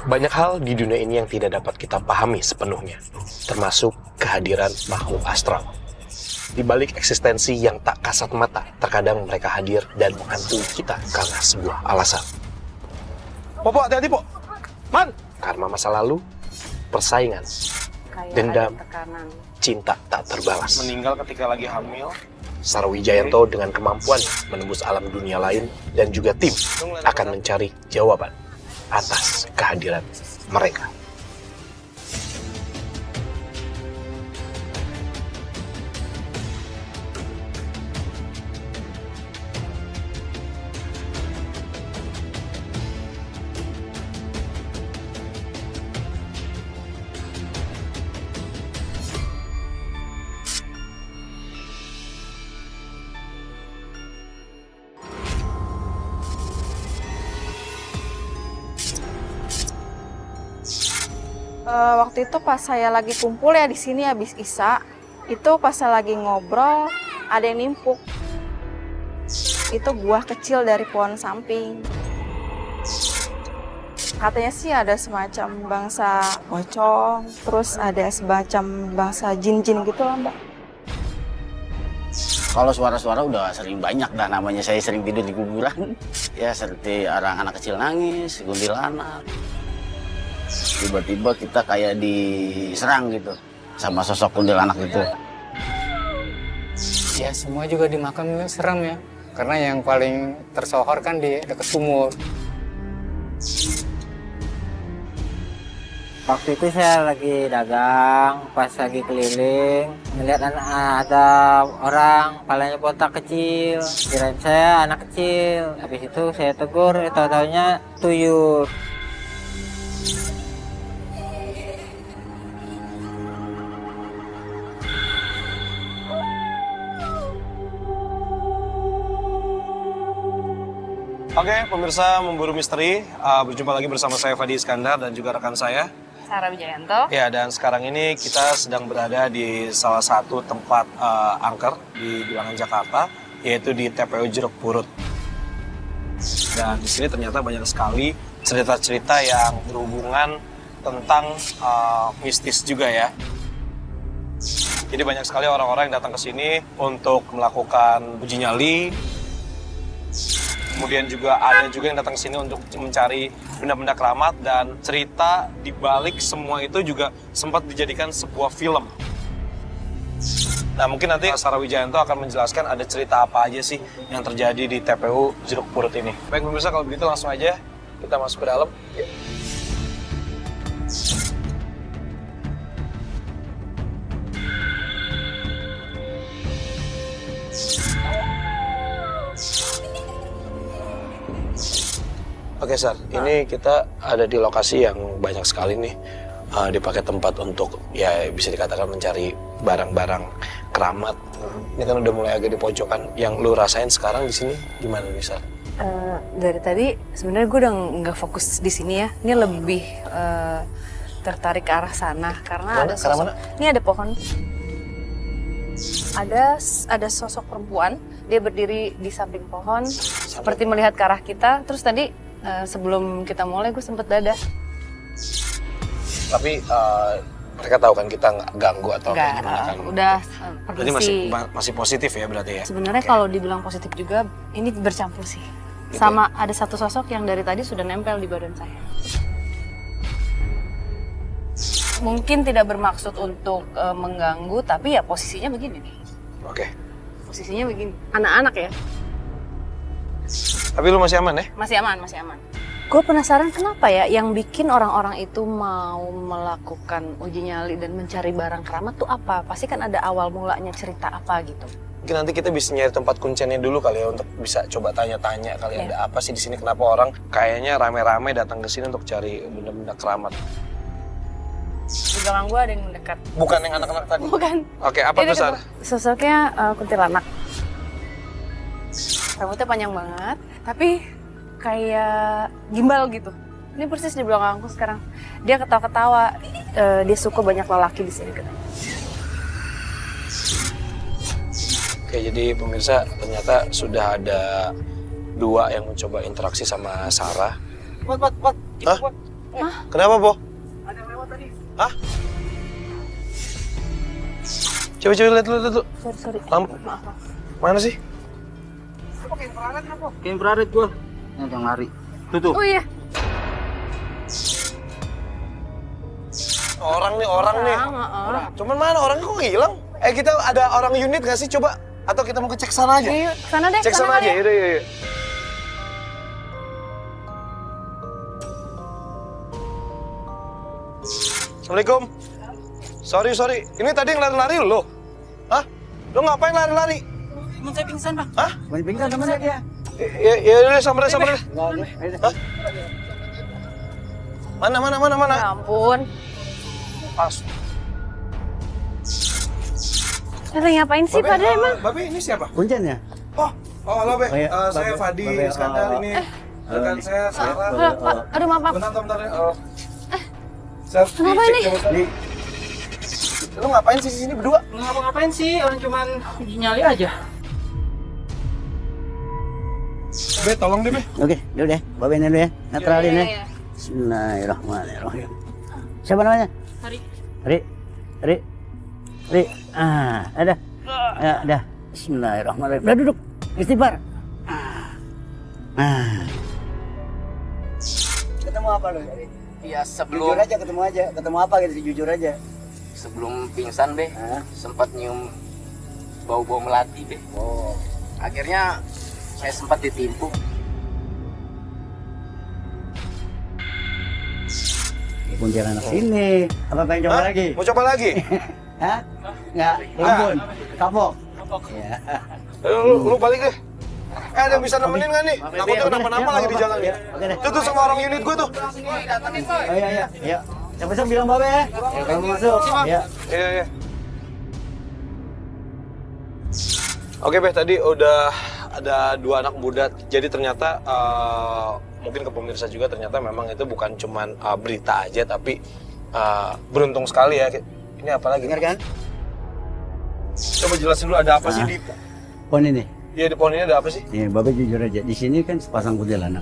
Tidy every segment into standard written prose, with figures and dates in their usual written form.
Banyak hal di dunia ini yang tidak dapat kita pahami sepenuhnya, termasuk kehadiran makhluk astral. Di balik eksistensi yang tak kasat mata, terkadang mereka hadir dan menghantui kita karena sebuah alasan. Po, hati-hati, Po. Man! Karena masa lalu, persaingan, Kayak dendam, ada tekanan. cinta tak terbalas. Meninggal ketika lagi hamil. Sarwijayanto dengan kemampuan menembus alam dunia lain dan juga tim akan mencari jawaban atas kehadiran mereka. Waktu itu pas saya lagi kumpul ya di sini habis Isya, itu pas saya lagi ngobrol ada yang nimpuk. Itu buah kecil dari pohon samping. Katanya sih ada semacam bangsa pocong, terus ada semacam bangsa jin-jin gitu lah, Mbak. Kalau suara-suara udah sering banyak dah, namanya saya sering tidur di kuburan. Ya seperti orang anak kecil nangis, kuntilanak. Tiba-tiba kita kayak diserang gitu sama sosok kuntilanak itu. Ya semua juga di makam itu serem ya. Karena yang paling tersohor kan di dekat sumur. Waktu itu saya lagi dagang, pas lagi keliling, melihat ada orang palanya botak kecil, kirain saya anak kecil. Habis itu saya tegur, tahu-taunya tuyul. Oke, pemirsa Memburu Misteri, berjumpa lagi bersama saya Fadi Iskandar dan juga rekan saya Sarah Wijayanto. Ya, dan sekarang ini kita sedang berada di salah satu tempat angker di bilangan Jakarta, yaitu di TPU Jeruk Purut. Dan di sini ternyata banyak sekali cerita-cerita yang berhubungan tentang mistis juga ya. Jadi banyak sekali orang-orang yang datang ke sini untuk melakukan uji nyali. Kemudian juga ada juga yang datang ke sini untuk mencari benda-benda keramat, dan cerita di balik semua itu juga sempat dijadikan sebuah film. Nah, mungkin nanti Sarah Wijayanto akan menjelaskan ada cerita apa aja sih yang terjadi di TPU Jeruk Purut ini. Baik pemirsa, kalau begitu langsung aja kita masuk ke dalam. Oke, Sar, ini kita ada di lokasi yang banyak sekali nih dipakai tempat untuk ya bisa dikatakan mencari barang-barang keramat. Ini kan udah mulai agak di pojokan. Yang lu rasain sekarang di sini gimana nih, Sar? Dari tadi sebenarnya gue udah nggak fokus di sini ya. Ini lebih tertarik ke arah sana karena ada sosok. Ini ada pohon. Ada sosok perempuan, dia berdiri di samping pohon, seperti melihat ke arah kita. Terus tadi sebelum kita mulai gue sempet dadah. Tapi mereka tahu kan kita nggak ganggu atau kayak gimana kan? Udah Berarti masih positif ya berarti ya? Sebenarnya kalau dibilang positif juga, ini bercampur sih. Gitu. Sama ada satu sosok yang dari tadi sudah nempel di badan saya. Mungkin tidak bermaksud untuk mengganggu, tapi ya posisinya begini nih. Oke. Posisinya begini. Anak-anak ya. Tapi lu masih aman ya? Masih aman, masih aman. Gue penasaran kenapa ya yang bikin orang-orang itu mau melakukan uji nyali dan mencari barang keramat tuh apa? Pasti kan ada awal mulanya cerita apa gitu. Mungkin nanti kita bisa nyari tempat kuncinya dulu kali ya, untuk bisa coba tanya-tanya kali ya. Ada apa sih di sini, kenapa orang kayaknya rame-rame datang ke sini untuk cari benda-benda keramat. Di belakang gue ada yang mendekat. Bukan yang anak-anak tadi? Bukan. Oke, apa tuh, Sar? Sosoknya kuntilanak. Rambutnya panjang banget, tapi kayak gimbal gitu. Ini persis di belakangku sekarang. Dia ketawa-ketawa. Dia suka banyak lelaki di sini katanya. Oke, jadi pemirsa ternyata sudah ada 2 yang mencoba interaksi sama Sarah. Wat, Hah? Kenapa, Po? Hah? Coba lihat dulu. Sorry. Lampu. Mana sih? Kayak infrared gua. Yang lari. Tuh. Oh iya. Orang nih. Cuman mana orangnya kok hilang? Kita ada orang unit nggak sih? Coba. Atau kita mau cek sana aja? Yuk, sana deh. Cek sana aja, yaudah. Assalamualaikum. Sorry. Ini tadi yang lari-lari lo? Hah? Lo ngapain lari-lari? Mau saya pingsan, Bang. Hah? Mau pingsan sama dia. Ya udah samperin. Hah? Mana? Ya ampun. Pas. Lagi ngapain sih pada emang? Babe, ini siapa? Kuncen ya? Oh, halo Be. Iya, Saya Babe, Fadi Babe, Iskandar ini. Rekan saya Sarah. Halo, Pak. Aduh, maaf. Bentar. Sar, Kenapa dicek ini? coba, Sar. Lu ngapain sih di sini berdua? Ngapa-ngapain sih? Orang cuman uji nyali aja. Be, tolong deh, Be. Oke, dulu deh. Bawain dulu ya. Netralin ya. Iya. Bismillahirrahmanirrahim. Siapa namanya? Ri. Ada. Ya, dah. Bismillahirrahmanirrahim. Udah duduk. Istighfar. Ketemu apa lo? Iya Jujur aja, ketemu apa gitu, jujur aja. sebelum pingsan Be, sempat nyium bau-bau melati Be. Oh, Akhirnya saya sempat ditimpuk. kuntilanak sini. Apa pengen coba Hah? lagi? Mau coba lagi? Hah? Enggak, ampun. Kapok. Ya. Lu balik deh. Ada yang bisa nemenin nggak nih? Takutnya kenapa-napa lagi di jalan nih. Oke deh. Itu tuh sama orang unit gue tuh. Oh iya. Siapa bilang Babe ya? Kalau mau masuk. Ya. Iya. Oke, Be, tadi udah ada 2 anak muda. Jadi ternyata mungkin ke pemirsa juga ternyata memang itu bukan cuman berita aja, tapi beruntung sekali ya. Ini apa lagi? Dengar kan? Coba jelasin dulu ada apa sih di Pohon ini. Iya, di pohon ini ada apa sih? Nih, Babe jujur aja. Di sini kan sepasang kuntilanak.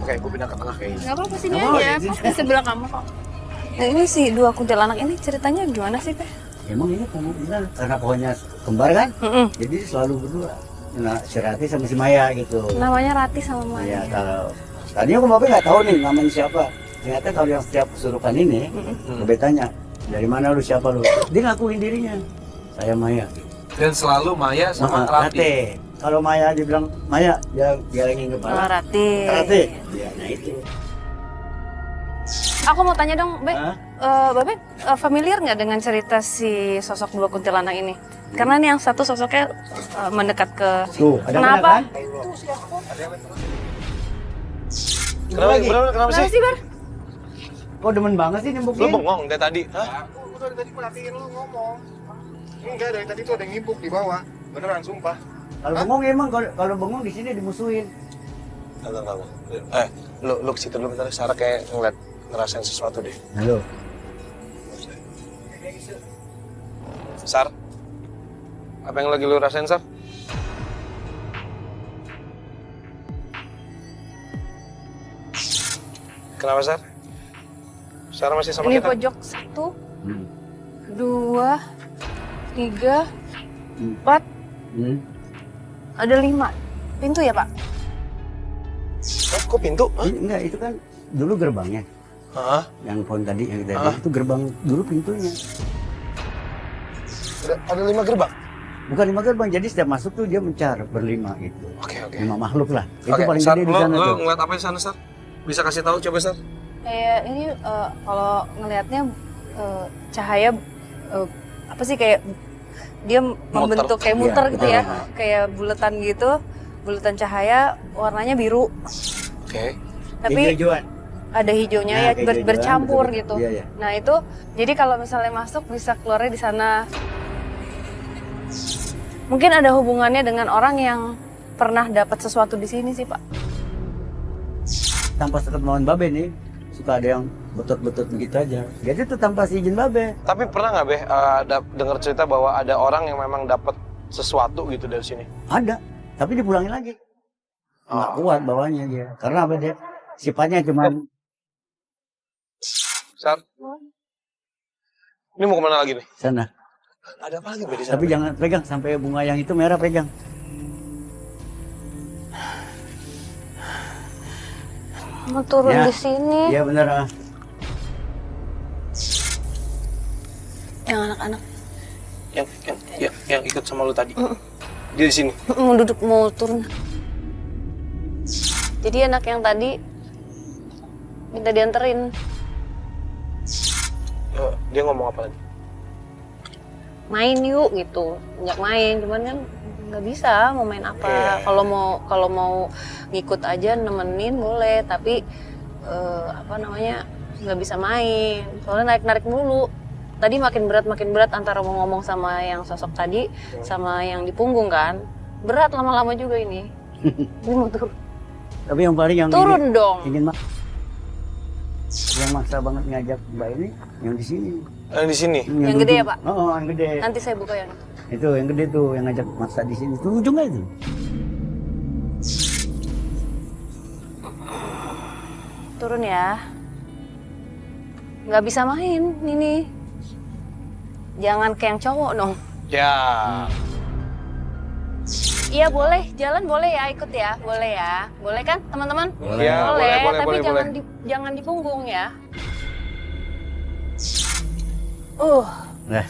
Oke, gue pindah ke tengah kayaknya. Nggak apa-apa sini aja. Pas di sebelah kamu kok. Nah, ini si 2 kuntilanak ini ceritanya gimana sih, Teh? Emang ini kamu bilang karena pohonnya kembar kan? Jadi selalu berdua. Nah, si Rati sama si Maya gitu. Namanya Rati sama Maya. Ya, kalau tadinya aku Babe nggak tahu nih namanya siapa. Ternyata kalau yang setiap kesurupan ini, Babe tanya, dari mana lu, siapa lu? Dia ngakuin dirinya. Saya Maya. Dan selalu Maya sama Rati. Kalau Maya dibilang Maya, dia gelengin Oh, kepala. Rati. Rati. Ya, nah itu. Aku mau tanya dong, Be. Hah? Babe, familiar nggak dengan cerita si sosok 2 kuntilanak ini? Karena nih yang satu sosoknya mendekat ke... Tuh, ada Kenapa? kan? Kenapa sih? Bar? Kok demen banget sih Lu nimbukin? bengong dari tadi. Hah? Aku dari tadi perhatiin lu ngomong. Enggak, dari tadi tuh ada yang ngimpuk di bawah. Beneran, sumpah. Kalau bengong emang kalau bengong di sini dimusuhin. Enggak. Lu ke situ dulu bentar. Sarah kayak ngerasain sesuatu deh. Halo. Sar, apa yang lagi lu rasain, Sar? Kenapa, Sar? Sarah masih sama Ini kita? pojok 1, 2, 3, 4, ada 5 pintu ya, Pak? Hah, kok pintu? Hah? Enggak, itu kan dulu gerbangnya. Hah? Yang pohon tadi yang kita lihat itu gerbang dulu pintunya. Ada 5 gerbang? Bukan 5 gerbang, jadi setiap masuk tuh dia mencar berlima gitu. Oke. 5 makhluk lah. Itu Oke, paling Sar, gede di sana lu tuh. ngeliat apa di sana, Sar? Bisa kasih tahu coba, Sar? Kayak ini kalau ngelihatnya cahaya apa sih kayak dia membentuk kayak muter Iya, gitu ya, betul. kayak buletan gitu, buletan cahaya warnanya biru. Oke. Tapi Hijau-hijauan. ada hijaunya Nah, ya kayak hijau-hijauan, bercampur betul. gitu. Iya. Nah itu jadi kalau misalnya masuk bisa keluarnya di sana. Mungkin ada hubungannya dengan orang yang pernah dapat sesuatu di sini sih, Pak. Tanpa sepengetahuan Babe nih, suka ada yang betot-betot begitu aja. Jadi itu tanpa si izin Babe. Tapi pernah nggak, Be, dengar cerita bahwa ada orang yang memang dapat sesuatu gitu dari sini? Ada, tapi dipulangin lagi. nggak kuat bawahnya dia. Karena apa dia? Sifatnya cuma Sar. Ini mau kemana lagi nih? sana. Ada apa lagi Be, di sana? Tapi jangan pegang sampai bunga yang itu merah pegang. Mau turun Ya. di sini. Iya benar. Ah. Yang anak-anak Yang ikut sama lu tadi. Dia di sini. mau duduk, mau turun. Jadi anak yang tadi minta dianterin. Dia ngomong apa lagi? Main yuk gitu. Ngajak main, cuman kan nggak bisa mau main apa. Iya. Kalau mau ngikut aja nemenin boleh, tapi apa namanya nggak bisa main. Soalnya narik-narik mulu. Tadi makin berat antara mau ngomong sama yang sosok tadi sama yang di punggung kan. Berat lama-lama juga ini. Ini mau turun. Tapi yang paling yang Turun dong. ingin yang maksa banget ngajak Mbak ini yang di sini. Di sini. Yang gede ya, Pak? Oh, yang gede. Nanti saya buka yang Itu yang gede tuh yang ngajak maksa di sini. Tuh ujungnya itu. turun ya. Nggak bisa main ini. Jangan kayak yang cowok dong. Ya. Iya boleh, jalan boleh ya, ikut ya, boleh ya, boleh kan teman-teman? Boleh. Ya, boleh, boleh, tapi boleh, jangan boleh. jangan di punggung ya. Nah,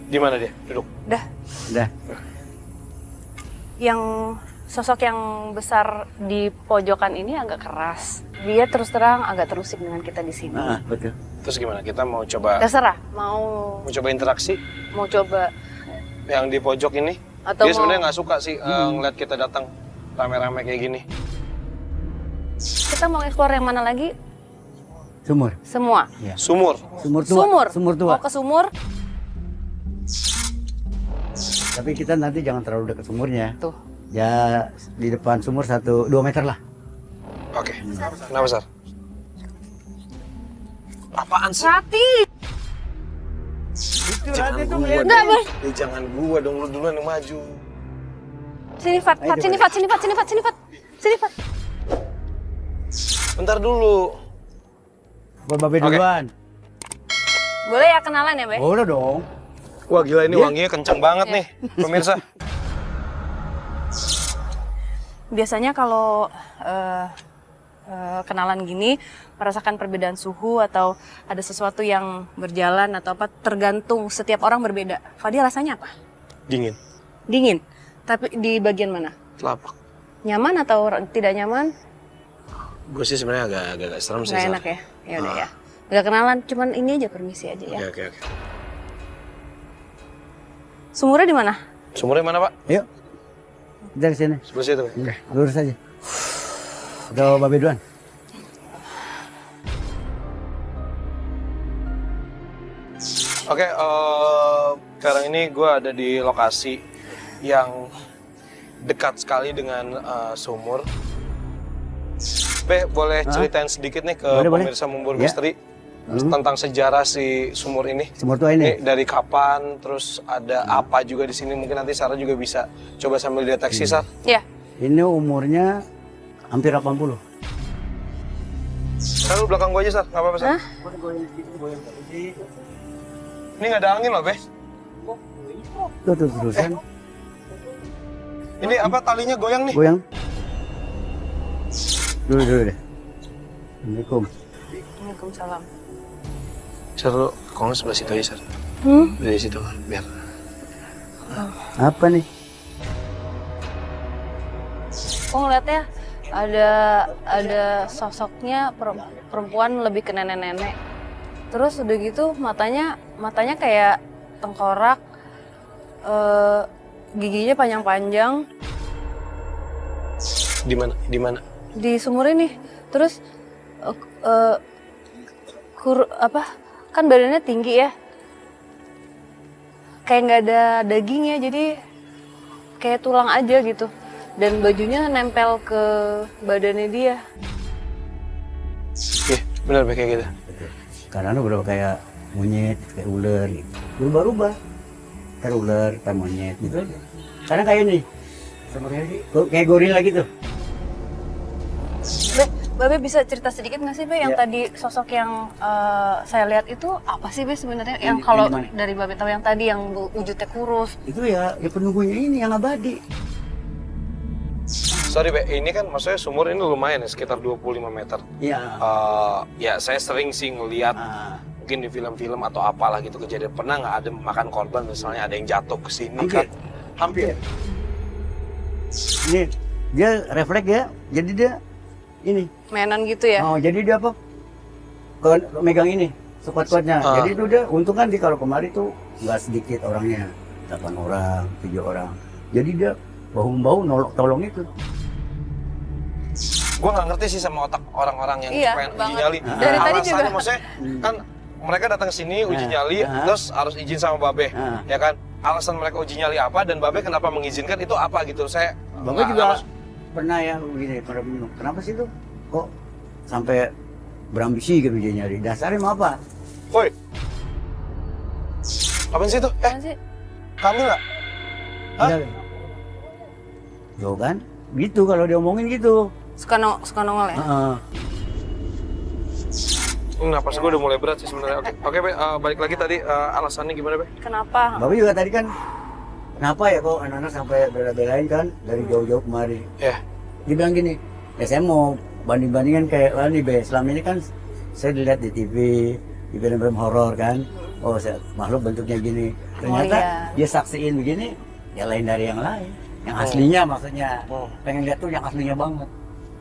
Di mana dia? Duduk. Udah. udah. Yang sosok yang besar di pojokan ini agak keras. Dia terus terang agak terusik dengan kita di sini. Ah, betul. Terus gimana? Kita mau coba Terserah, mau coba interaksi coba yang di pojok ini. atau Dia mau sebenarnya nggak suka sih ngeliat kita datang rame-rame kayak gini. kita mau explore yang mana lagi? Sumur. Semua. Sumur. Sumur tua. Sumur. Sumur tua. Mau ke sumur? Tapi kita nanti jangan terlalu dekat sumurnya. Tuh. Ya di depan sumur 2 meter lah. Oke. Kenapa, Sar? Apaan sih? Rati. Jangan gua Enggak, dong. Boy. Jangan gua dong, lu duluan yang maju. Sini Fat, Ayo, sini coba. Fat, sini Fat, sini Fat, sini Fat. Sini Fat. Bentar dulu. Buat Babe Oke. duluan. Boleh ya kenalan ya, Be? Boleh dong. Wah gila ini Dia- wanginya kencang banget nih, pemirsa. Biasanya kalau kenalan gini merasakan perbedaan suhu atau ada sesuatu yang berjalan atau apa tergantung setiap orang berbeda. Fadil rasanya apa? Dingin. Dingin. Tapi di bagian mana? Telapak. Nyaman atau tidak nyaman? Gue sih sebenarnya agak serem sih. Nggak Sar. enak ya? Ya udah ya. Udah kenalan, cuman ini aja permisi aja ya. Oke. Sumurnya di mana? Sumurnya mana, Pak? Yuk. Kita ke sini. Sebelah situ. Oke. Lurus aja. Atau Babe duluan. Oke, sekarang ini gue ada di lokasi yang dekat sekali dengan sumur. Be, boleh ceritain sedikit nih ke Boleh, boleh. pemirsa Mumbur Ya. Misteri tentang sejarah si sumur ini. Sumur tua ini. Ini dari kapan, terus ada apa juga di sini? Mungkin nanti Sarah juga bisa coba sambil deteksi, Sar. Ya. Ini umurnya hampir 80. Sar, lu belakang gue aja, Sar. Nggak apa-apa, Sar. Ini nggak ada angin loh, Be. Tuh terusan. Ini apa, talinya goyang nih? Goyang. Dulu deh. Assalamualaikum. Waalaikumsalam. Sar, lu kalau nggak sebelah situ aja, Sar. Dari situ, biar. Apa nih? Kok ngeliatnya ada sosoknya perempuan lebih ke nenek-nenek. Terus udah gitu matanya kayak tengkorak, giginya panjang-panjang Di mana? Di mana? di sumur ini. Terus kan badannya tinggi ya, kayak nggak ada dagingnya, jadi kayak tulang aja gitu. Dan bajunya nempel ke badannya dia. Iya, benar Be, kayak gitu. Karena lu berapa kayak monyet, kayak ular gitu. Berubah-ubah. Kayak ular, kayak monyet gitu aja. Sekarang kayak ini. Kayak gorila gitu. Babe bisa cerita sedikit nggak sih Be yang tadi sosok yang saya lihat itu apa sih Be sebenarnya? Yang kalau dari Babe tahu yang tadi yang wujudnya kurus. Itu ya penunggunya ini yang abadi. Sorry Be, ini kan maksudnya sumur ini lumayan ya, sekitar 25 meter. Iya. Ya saya sering sih ngeliat mungkin di film-film atau apalah gitu kejadian. Pernah nggak ada makan korban misalnya ada yang jatuh ke sini kan? Hampir. Ini dia refleks ya, jadi dia ini. Mainan gitu ya? Oh, jadi dia apa? Megang ini, sekuat-kuatnya. Jadi itu dia, untung kan kalau kemari tuh nggak sedikit orangnya, 8 orang, 7 orang. Jadi dia bahu-bahu tolong itu. Gue nggak ngerti sih sama otak orang-orang yang pengen uji nyali. Dari tadi juga. Maksudnya kan mereka datang ke sini uji nyali, terus harus izin sama Babe, ya kan? Alasan mereka uji nyali apa dan Babe kenapa mengizinkan itu apa gitu? Saya Babe juga pernah ya begini, pernah bingung. Kenapa sih tuh? Kok sampai berambisi gitu dia nyari? Dasarnya mau apa? Woi, apaan sih itu? Apaan sih? Kamu nggak? Hah? Tuh kan? Gitu kalau diomongin gitu. Suka nongol ya? Napas gue udah mulai berat sih sebenarnya. Oke, Be, balik lagi tadi alasannya gimana, Be? Kenapa? Bapak juga tadi kan, kenapa ya kok anak-anak sampai bela-belain kan dari jauh-jauh kemari? Ya. Dia bilang gini, ya saya mau banding-bandingan kayak nih Be, selama ini kan saya dilihat di TV, di film-film horor kan, makhluk bentuknya gini. Ternyata dia saksiin begini, ya lain dari yang lain. Yang aslinya maksudnya, pengen lihat tuh yang aslinya banget.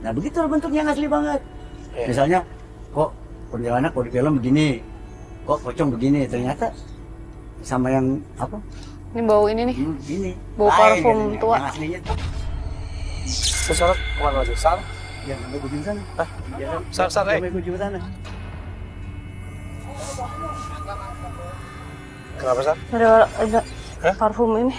Nah begitu bentuknya yang asli banget. Misalnya, kok kuntilanak kok di film begini, kok pocong begini, ternyata sama yang apa? Ini bau ini nih. Ini. Bau parfum tua. Yang aslinya tuh. Sar, kemana lagi? Sar? Yang sampai ujung sana. Ya, Sar, sampai ujung sana. Kenapa, Sar? Ada parfum ini.